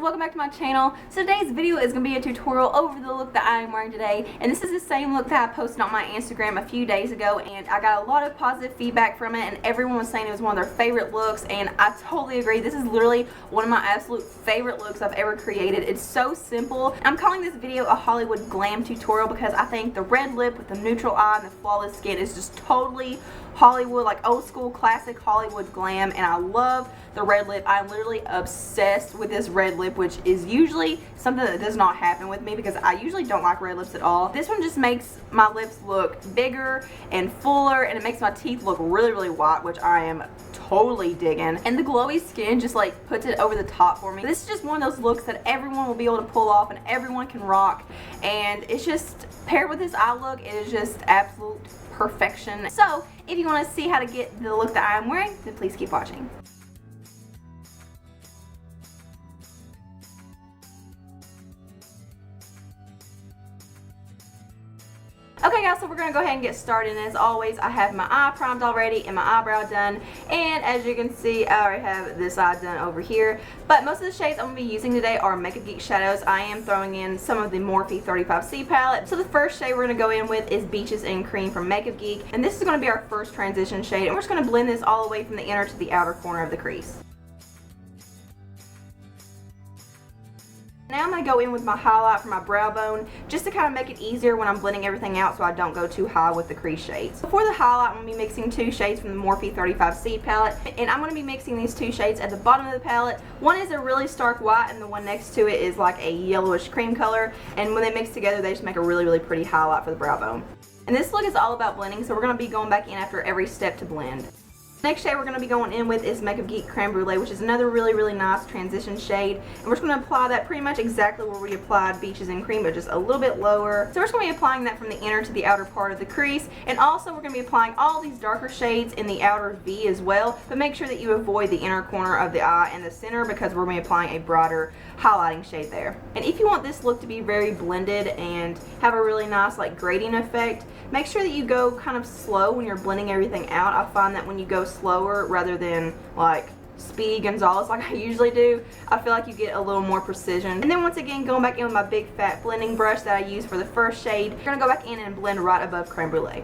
welcome back to my channel. So today's video is going to be a tutorial over the look that I am wearing today, and this is the same look that I posted on my Instagram a few days ago, and I got a lot of positive feedback from it, and everyone was saying it was one of their favorite looks, and I totally agree. This is literally one of my absolute favorite looks I've ever created. It's so simple. I'm calling this video a Hollywood glam tutorial because I think the red lip with the neutral eye and the flawless skin is just totally Hollywood, like old school classic Hollywood glam, and I love the red lip. I'm literally obsessed with this red lip, which is usually something that does not happen with me because I usually don't like red lips at all. This one just makes my lips look bigger and fuller, and it makes my teeth look really white, which I am totally digging. And the glowy skin just like puts it over the top for me. This is just one of those looks that everyone will be able to pull off and everyone can rock, and it's just paired with this eye look, it is just absolute perfection. So if you want to see how to get the look that I'm wearing, then please keep watching. Okay guys, so we're going to go ahead and get started, and as always I have my eye primed already and my eyebrow done, and as you can see I already have this eye done over here. But most of the shades I'm going to be using today are Makeup Geek shadows. I am throwing in some of the Morphe 35C palette. So the first shade we're going to go in with is Beaches and Cream from Makeup Geek, and this is going to be our first transition shade, and we're just going to blend this all the way from the inner to the outer corner of the crease. Now I'm going to go in with my highlight for my brow bone, just to kind of make it easier when I'm blending everything out so I don't go too high with the crease shades. For the highlight, I'm going to be mixing two shades from the Morphe 35C palette, and I'm going to be mixing these two shades at the bottom of the palette. One is a really stark white, and the one next to it is like a yellowish cream color, and when they mix together they just make a really pretty highlight for the brow bone. And this look is all about blending, so we're going to be going back in after every step to blend. Next shade we're going to be going in with is Makeup Geek Creme Brulee, which is another really nice transition shade, and we're just going to apply that pretty much exactly where we applied Beaches and Cream, but just a little bit lower. So we're just going to be applying that from the inner to the outer part of the crease, and also we're going to be applying all these darker shades in the outer V as well, but make sure that you avoid the inner corner of the eye and the center because we're going to be applying a brighter highlighting shade there. And if you want this look to be very blended and have a really nice like gradient effect, make sure that you go kind of slow when you're blending everything out. I find that when you go slower rather than like Speedy Gonzalez like I usually do, I feel like you get a little more precision. And then once again, going back in with my big fat blending brush that I used for the first shade, we're going to go back in and blend right above Creme Brulee.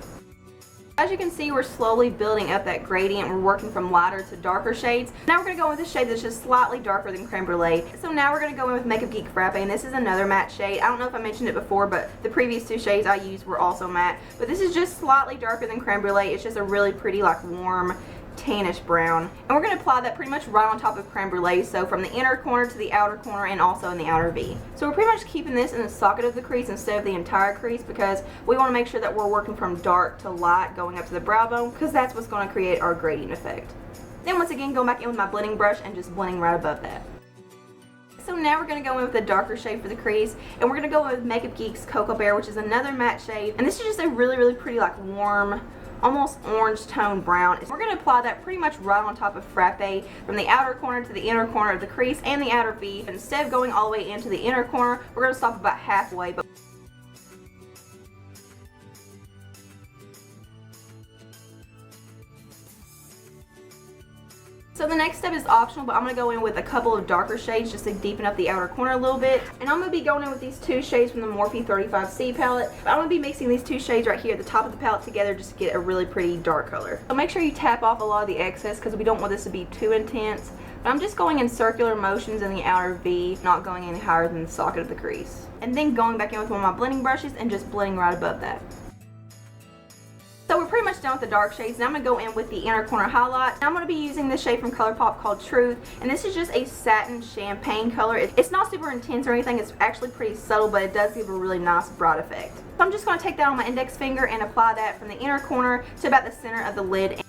As you can see, we're slowly building up that gradient. We're working from lighter to darker shades. Now we're going to go in with a shade that's just slightly darker than Creme Brulee. So now we're going to go in with Makeup Geek Frappe, and this is another matte shade. I don't know if I mentioned it before, but the previous two shades I used were also matte. But this is just slightly darker than Creme Brulee. It's just a really pretty like warm tannish brown, and we're going to apply that pretty much right on top of Creme Brulee, so from the inner corner to the outer corner and also in the outer V. So we're pretty much keeping this in the socket of the crease instead of the entire crease because we want to make sure that we're working from dark to light going up to the brow bone, because that's what's going to create our gradient effect. Then once again, going back in with my blending brush and just blending right above that. So now we're going to go in with a darker shade for the crease, and we're going to go in with Makeup Geek's Cocoa Bear, which is another matte shade, and this is just a really pretty like warm, almost orange tone brown. We're going to apply that pretty much right on top of Frappe from the outer corner to the inner corner of the crease and the outer V. Instead of going all the way into the inner corner, we're going to stop about halfway. So the next step is optional, but I'm going to go in with a couple of darker shades just to deepen up the outer corner a little bit. And I'm going to be going in with these two shades from the Morphe 35C palette. I'm going to be mixing these two shades right here at the top of the palette together just to get a really pretty dark color. So make sure you tap off a lot of the excess because we don't want this to be too intense. But I'm just going in circular motions in the outer V, not going any higher than the socket of the crease. And then going back in with one of my blending brushes and just blending right above that. So we're pretty much done with the dark shades. Now I'm going to go in with the inner corner highlight. Now I'm going to be using this shade from Colourpop called Truth, and this is just a satin champagne color. It's not super intense or anything. It's actually pretty subtle, but it does give a really nice bright effect. So I'm just going to take that on my index finger and apply that from the inner corner to about the center of the lid.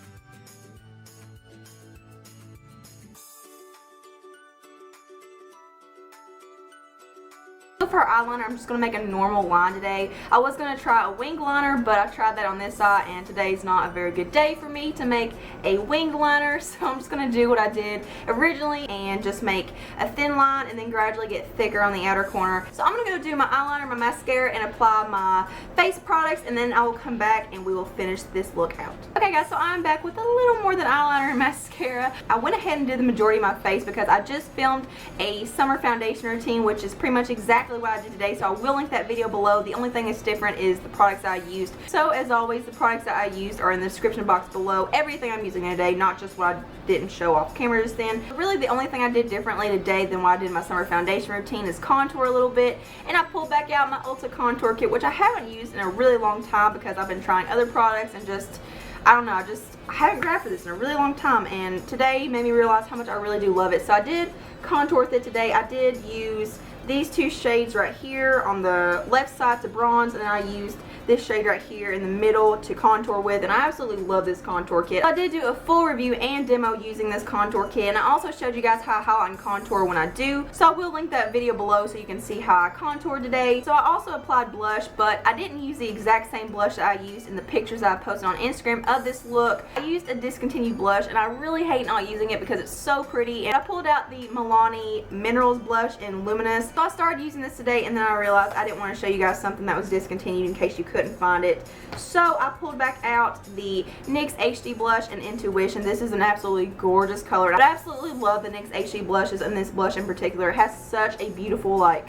So for eyeliner, I'm just going to make a normal line today. I was going to try a wing liner, but I tried that on this eye, and today's not a very good day for me to make a wing liner. So I'm just going to do what I did originally and just make a thin line and then gradually get thicker on the outer corner. So I'm going to go do my eyeliner, my mascara, and apply my face products, and then I will come back and we will finish this look out. Okay guys, so I'm back with a little more than eyeliner and mascara. I went ahead and did the majority of my face because I just filmed a summer foundation routine, which is pretty much exactly what I did today, so I will link that video below. The only thing that's different is the products that I used. So as always, the products that I used are in the description box below. Everything I'm using today, not just what I didn't show off camera just then. Really the only thing I did differently today than what I did in my summer foundation routine is contour a little bit, and I pulled back out my ULTA Contour Kit, which I haven't used in a really long time because I've been trying other products and just, I don't know, I haven't grabbed for this in a really long time, and today made me realize how much I really do love it. So I did contour with it today. I did use these two shades right here on the left side to bronze, and then I used this shade right here in the middle to contour with, and I absolutely love this contour kit. I did do a full review and demo using this contour kit, and I also showed you guys how I highlight and contour when I do, so I will link that video below so you can see how I contour today. So I also applied blush, but I didn't use the exact same blush that I used in the pictures that I posted on Instagram of this look. I used a discontinued blush, and I really hate not using it because it's so pretty, and I pulled out the Milani Minerals blush in Luminous. So I started using this today, and then I realized I didn't want to show you guys something that was discontinued in case you couldn't find it. So I pulled back out the NYX HD Blush in Intuition. This is an absolutely gorgeous color. I absolutely love the NYX HD blushes, and this blush in particular. It has such a beautiful like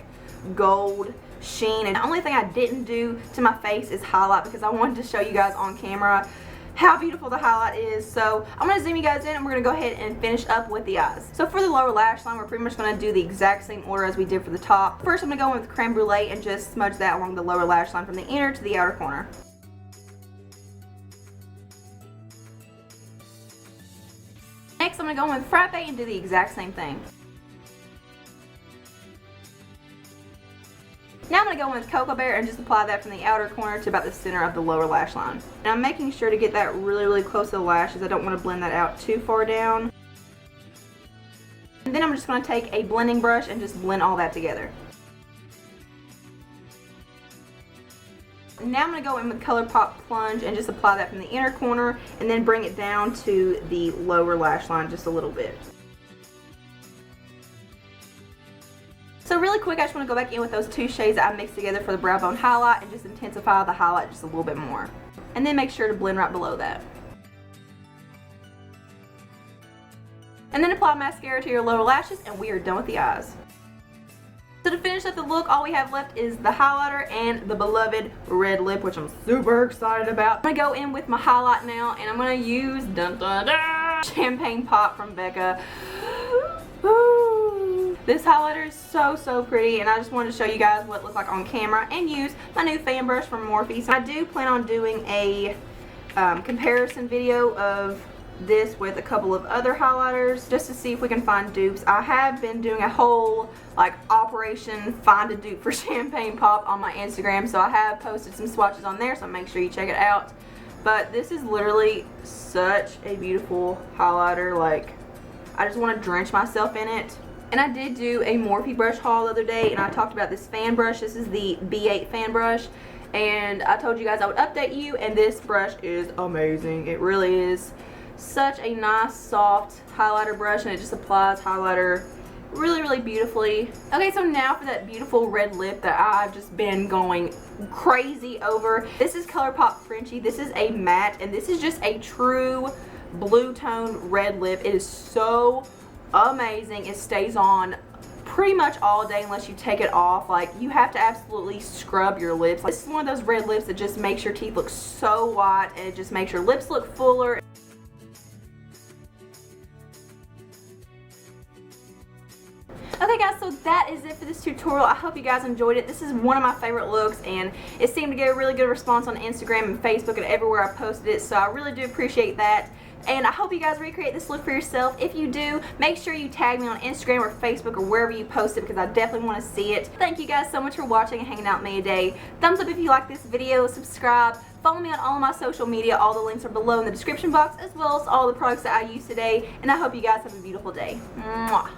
gold sheen, and the only thing I didn't do to my face is highlight because I wanted to show you guys on camera how beautiful the highlight is. So I'm going to zoom you guys in, and we're going to go ahead and finish up with the eyes. So for the lower lash line, we're pretty much going to do the exact same order as we did for the top. First, I'm going to go in with Creme Brulee and just smudge that along the lower lash line from the inner to the outer corner. Next, I'm going to go in with Frappe and do the exact same thing. Now I'm going to go in with Cocoa Bear and just apply that from the outer corner to about the center of the lower lash line. And I'm making sure to get that really close to the lashes. I don't want to blend that out too far down. And then I'm just going to take a blending brush and just blend all that together. Now I'm going to go in with Colourpop Plunge and just apply that from the inner corner and then bring it down to the lower lash line just a little bit. So really quick, I just want to go back in with those two shades that I mixed together for the brow bone highlight and just intensify the highlight just a little bit more. And then make sure to blend right below that. And then apply mascara to your lower lashes, and we are done with the eyes. So to finish up the look, all we have left is the highlighter and the beloved red lip, which I'm super excited about. I'm going to go in with my highlight now, and I'm going to use Champagne Pop from Becca. This highlighter is so pretty, and I just wanted to show you guys what it looked like on camera and use my new fan brush from Morphe. So I do plan on doing a comparison video of this with a couple of other highlighters just to see if we can find dupes. I have been doing a whole like operation find a dupe for Champagne Pop on my Instagram, so I have posted some swatches on there, so make sure you check it out. But this is literally such a beautiful highlighter. Like, I just want to drench myself in it. And I did do a Morphe brush haul the other day, and I talked about this fan brush. This is the B8 fan brush, and I told you guys I would update you, and this brush is amazing. It really is such a nice soft highlighter brush, and it just applies highlighter really beautifully. Okay, so now for that beautiful red lip that I've just been going crazy over. This is Colourpop Frenchie. This is a matte, and this is just a true blue tone red lip. It is so amazing. It stays on pretty much all day unless you take it off. Like, you have to absolutely scrub your lips. This is one of those red lips that just makes your teeth look so white, and it just makes your lips look fuller. Okay guys, so that is it for this tutorial. I hope you guys enjoyed it. This is one of my favorite looks, and it seemed to get a really good response on Instagram and Facebook and everywhere I posted it, so I really do appreciate that. And I hope you guys recreate this look for yourself. If you do, make sure you tag me on Instagram or Facebook or wherever you post it, because I definitely want to see it. Thank you guys so much for watching and hanging out with me today. Thumbs up if you like this video, subscribe, follow me on all of my social media. All the links are below in the description box, as well as all the products that I used today. And I hope you guys have a beautiful day. Mwah.